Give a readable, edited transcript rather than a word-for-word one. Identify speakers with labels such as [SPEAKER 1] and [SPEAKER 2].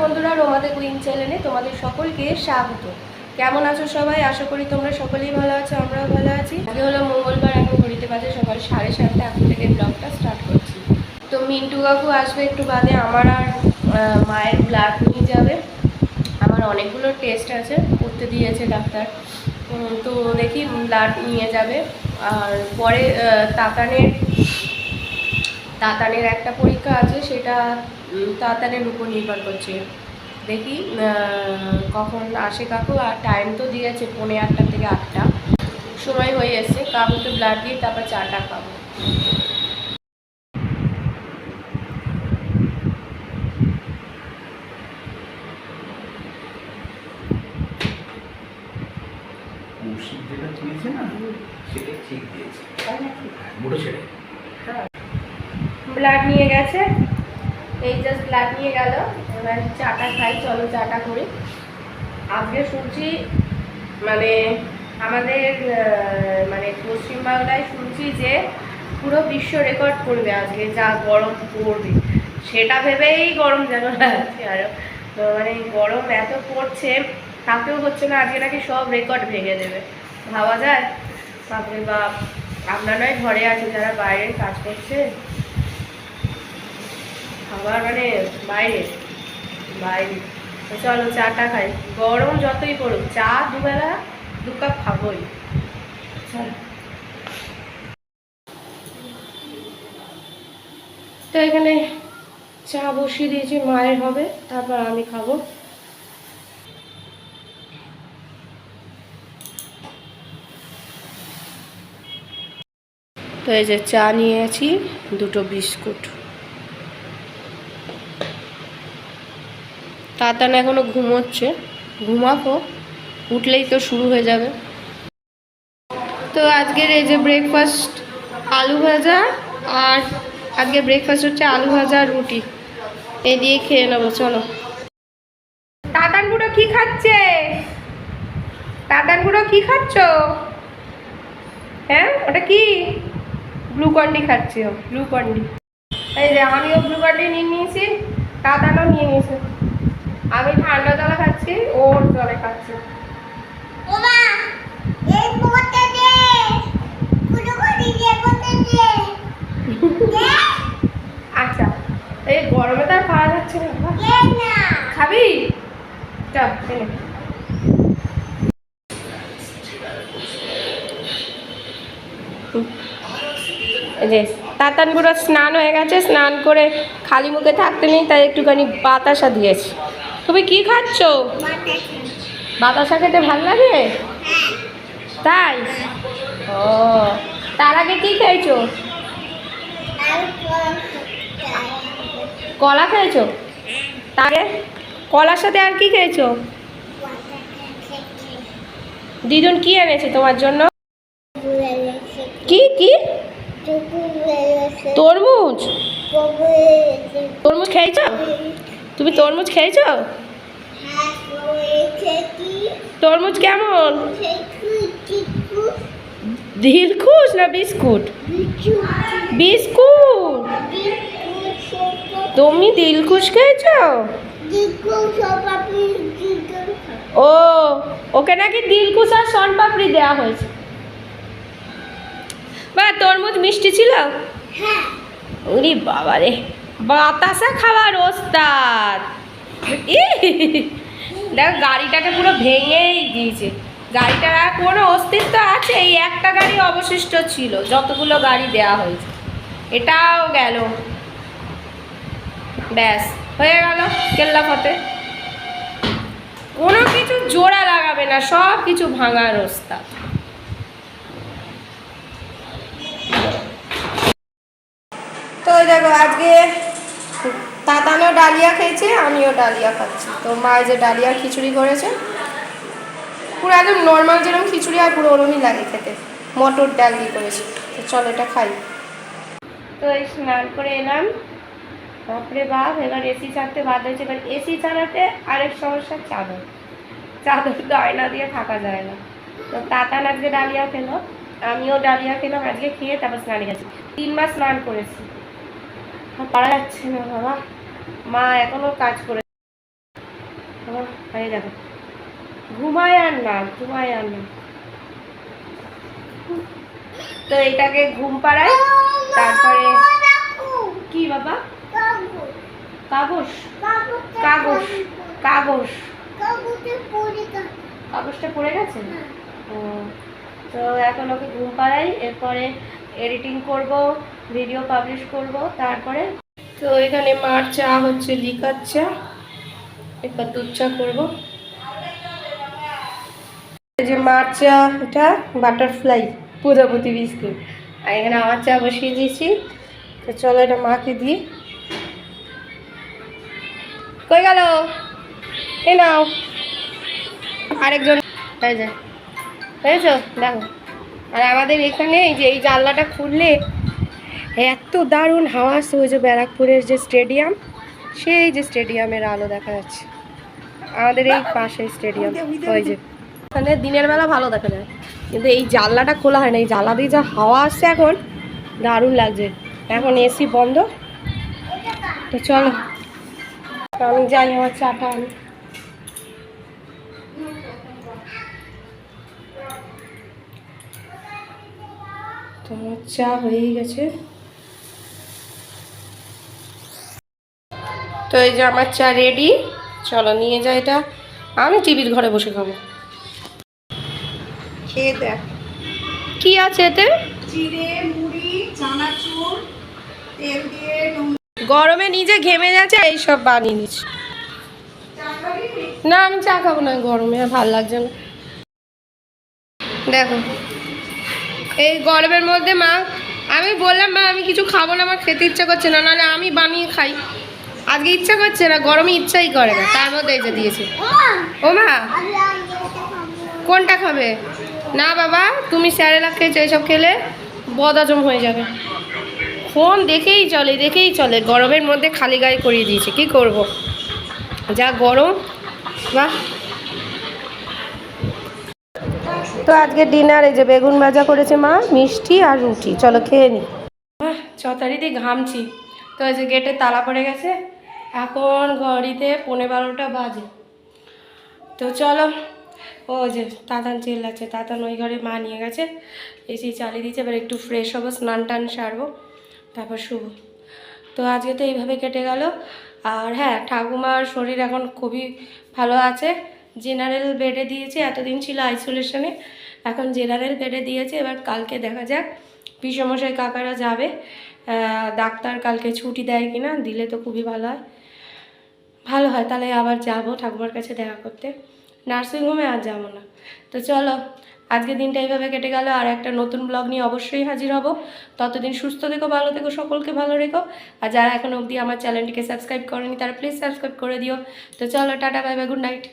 [SPEAKER 1] বন্ধুরা, রোমাদে কুইন চ্যানেলে তোমাদের সকলকে স্বাগত। কেমন আছো সবাই? আশা করি তোমরা সকলেই ভালো আছো, আমরাও ভালো আছি। আজকে হলো মঙ্গলবার, এখন ঘড়িতে বাজে সকাল 7:30। এখন থেকে ব্লগটা স্টার্ট করছি। তো মিন্টু কাকু আসবে একটু বাদে, আমার আর মায়ের ব্লাড নিয়ে যাবে। আমার অনেকগুলো টেস্ট আছে, করতে দিয়েছে ডাক্তার। তো দেখি ব্লাড নিয়ে যাবে। আর পরে তাতানের একটা পরীক্ষা আছে, সেটা তাতানের উপর নির্ভর করছে। দেখি কখন আসে কাকু। আর টাইম তো দিয়েছে 8:45 থেকে 8টা, সময় হয়ে এসছে। কাকুকে ব্লাড দিয়ে তারপর চাটা খাবো। ব্লাড নিয়ে গেছে, এই জাস্ট ব্লাড নিয়ে গেল। এবার চাটা খাই, চলো চাটা করি। আজকে শুনছি মানে আমাদের পশ্চিমবাংলায় শুনছি যে পুরো বিশ্ব রেকর্ড করবে আজকে, যা গরম পড়বে সেটা ভেবেই গরম যেন লাগছে। আরও গরম এত পড়ছে, থাকতেও হচ্ছে না। আজকে নাকি সব রেকর্ড ভেঙে দেবে, ভাবা যায়? বাপরে বাপ। আপনার নয় ঘরে আছে, যারা বাইরে কাজ করছে, আবার বাইরে বাইরে। চলো চাটা খাই, গরম যতই পড়ুক চা দুবেলা 2 কাপ খাবোই। তো এখানে চা বসিয়ে দিয়েছি, মায়ের হবে, তারপর আমি খাবো। তো এই যে চা নিয়েছি, 2টো বিস্কুট। তাতান এখনো ঘুমোচ্ছে, ঘুমাবো, উঠলেই তো শুরু হয়ে যাবে। তো আজকের এই যে ব্রেকফাস্ট আলু ভাজা, আর আজকে ব্রেকফাস্ট হচ্ছে আলু ভাজা আর রুটি। এই দিয়ে খেয়ে নেবো, চলো। তাতান বুড়ো কি খাচ্ছে? তাতান বুড়ো কি খাচ্ছ? হ্যাঁ, ওটা কি? গ্লুকন্ডি খাচ্ছি, ও গ্লুকন্ডি। এই যে আমিও গ্লুকন্ডি নিয়ে নিয়েছি, তাতানও নিয়ে নিয়েছে। আমি ঠান্ডা জলে খাচ্ছি, ওর জলে খাচ্ছি। আচ্ছা, এই গরমে তো আর খাওয়া যাচ্ছে না। খাবি? চল এনে। এই যে তাতান বুড়ো স্নান হয়ে গেছে, স্নান করে খালি মুখে থাকতে নেই, তাই একটুখানি বাতাসা দিয়েছি। তুমি কি খাচ্ছ? বাতাসা খেতে ভালো লাগে তাই? ও, তার আগে কি খেয়েছো? কলা খেয়েছো? তারে কলার সাথে আর কি খেয়েছো? দিদুন কি এনেছে তোমার জন্য? কি কি? তরমুজ? তরমুজ খেয়েছো? তুমি তরমুজ খেয়েছো? তরমুজ কেমন? দিলখুশ না বিস্কুট? বিস্কুট। তুমি দিলখুশ খেয়েছো? ও, ওকে নাকি দিলখুশ আর শনপাপড়ি দেওয়া হয়েছে। বা তরমুজ মিষ্টি ছিল? ওরে বাবা রে, বাতাসা খাওয়ার ওস্তাদ। দেখো গাড়িটাকে পুরো ভেঙেই দিয়েছে। গাড়িটার আর কোনো অস্তিত্ব আছে? এই একটা গাড়ি অবশিষ্ট ছিল, যতগুলো গাড়ি দেয়া হয়েছে। এটাও গেল, ব্যাস হয়ে গেল কেল্লা ফতে। কোনো কিছু জোড়া লাগাবে না, সব কিছু ভাঙার ওস্তাদ। তো দেখো আজকে তাতানও ডালিয়া খেয়েছে, আমিও ডালিয়া খাচ্ছি। তো মা যে ডালিয়া খিচুড়ি করেছে, পুরো একদম নর্মাল যেরকম খিচুড়ি আর পুরো ওরমই লাগে খেতে, মটর ডাল দিয়ে করেছি। তো চলো এটা খাই। তো এই স্নান করে এলাম, বাপরে বাপ। এবার এসি ছাড়তে বাদ হয়েছে। এবার এসি ছাড়াতে আরেক সমস্যা, চাদর। চাদর তো আয়না দিয়ে থাকা যায় না। তো তাতান আজকে ডালিয়া খেলো, আমিও ডালিয়া খেলাম। আজকে খেয়ে তারপর স্নানে গেছি। 3 মাস স্নান করেছি, পারা যাচ্ছে না বাবা। মা এখনো কাজ করে। এই দেখো ঘুমায় আর না, ঘুমায় আর না। তো এটাকে ঘুম পাড়াই, তারপরে কি বাবা? কাগজ কাগজ কাগজ কাগজটা পড়ে গেছে। ও, তো এখন ওকে ঘুম পাড়াই, এরপরে এডিটিং করব, ভিডিও পাবলিশ করব, তারপরে তো এখানে মার চা হচ্ছে লিকার চা, এরপর দুধ চা করবো। এই যে মার চা, এটা বাটারফ্লাই প্রজাপতি বিস্কুট, আর এখানে আমার চা বসিয়ে দিয়েছি। তো চলো এটা মাকে দিই। কই গেল? এই নাও আরেকজন, হয়ে যায় বুঝেছো? দেখো, আর আমাদের এখানে এই যে এই জানলাটা খুললে এত দারুণ হাওয়া আসছে। ওই যে ব্যারাকপুরের যে স্টেডিয়াম, সেই যে স্টেডিয়ামের আলো দেখা যাচ্ছে, আমাদের এই পাশে স্টেডিয়াম। ওই যে ওখানে দিনের বেলা ভালো দেখা যায়, কিন্তু এই জানলাটা খোলা হয় না, এই জানলা দিয়ে যা হাওয়া আসছে এখন দারুণ লাগছে। এখন এসি বন্ধ, তো চলো আমি যাই আমার চাটা আনি। তো আমার চা হয়েই গেছে। তো এই যে আমার চা রেডি, চলো নিয়ে যাই এটা, আমি টিভির ঘরে বসে খাবো। খেয়ে দেখ কি আছে এতে,
[SPEAKER 2] জিরে, মুড়ি, চানাচুর, তেল দিয়ে
[SPEAKER 1] গরমে নিজে ঘেমে যাচ্ছে, এইসব বানিয়ে নিচ্ছি। না আমি চা খাবো না, গরমে আর ভালো লাগছে না। দেখো এই গরমের মধ্যে মা, আমি বললাম মা আমি কিছু খাবো না, আমার খেতে ইচ্ছা করছে না, নাহলে আমি বানিয়ে খাই। আজকে ইচ্ছা করছে না, গরমে ইচ্ছাই করে না, তার মধ্যে এই যে দিয়েছে। ও মা কোনটা খাবে? না বাবা তুমি স্যারেলাক খেয়েছো, এইসব খেলে বদহজম হয়ে যাবে। ফোন দেখেই চলে, দেখেই চলে, গরমের মধ্যে খালি গায়ে করিয়ে দিয়েছে, কি করব, যা গরম। বাহ, তো আজকে ডিনার এই যে বেগুন ভাজা করেছে মা, মিষ্টি আর রুটি, চলো খেয়ে নি। চতারিতে ঘামছি। তো এই যে গেটে তালা পড়ে গেছে, এখন ঘড়িতে 11:15 বাজে। তো চলো, ও যে তাতান চিল্লাচ্ছে, তাতান ওই ঘরে মা নিয়ে গেছে, এসি চালিয়ে দিচ্ছে, এবার একটু ফ্রেশ হবো, স্নান টান সারবো, তারপর শুভ। তো আজকে তো এইভাবে কেটে গেল। আর হ্যাঁ, ঠাকুমার শরীর এখন খুবই ভালো আছে, জেনারেল বেডে দিয়েছে, এতদিন ছিল আইসোলেশনে, এখন জেনারেল বেডে দিয়েছে। এবার কালকে দেখা যাক, পিসমশাই কাকারা যাবে, ডাক্তার কালকে ছুটি দেয় কিনা, দিলে তো খুবই ভালো হয়, ভালো হয়, তাহলে আবার যাব ঠাকুমার কাছে দেখা করতে, নার্সিংহোমে আর যাবো না। তো চলো আজকে দিনটা এইভাবে কেটে গেল, আর একটা নতুন ব্লগ নিয়ে অবশ্যই হাজির হব। ততদিন সুস্থ থেকো, ভালো থেকো, সকলকে ভালো রেখো। আর যারা এখন অবধি আমার চ্যানেলটিকে সাবস্ক্রাইব করেনি তারা প্লিজ সাবস্ক্রাইব করে দিও। তো চলো tata, bye bye, good night.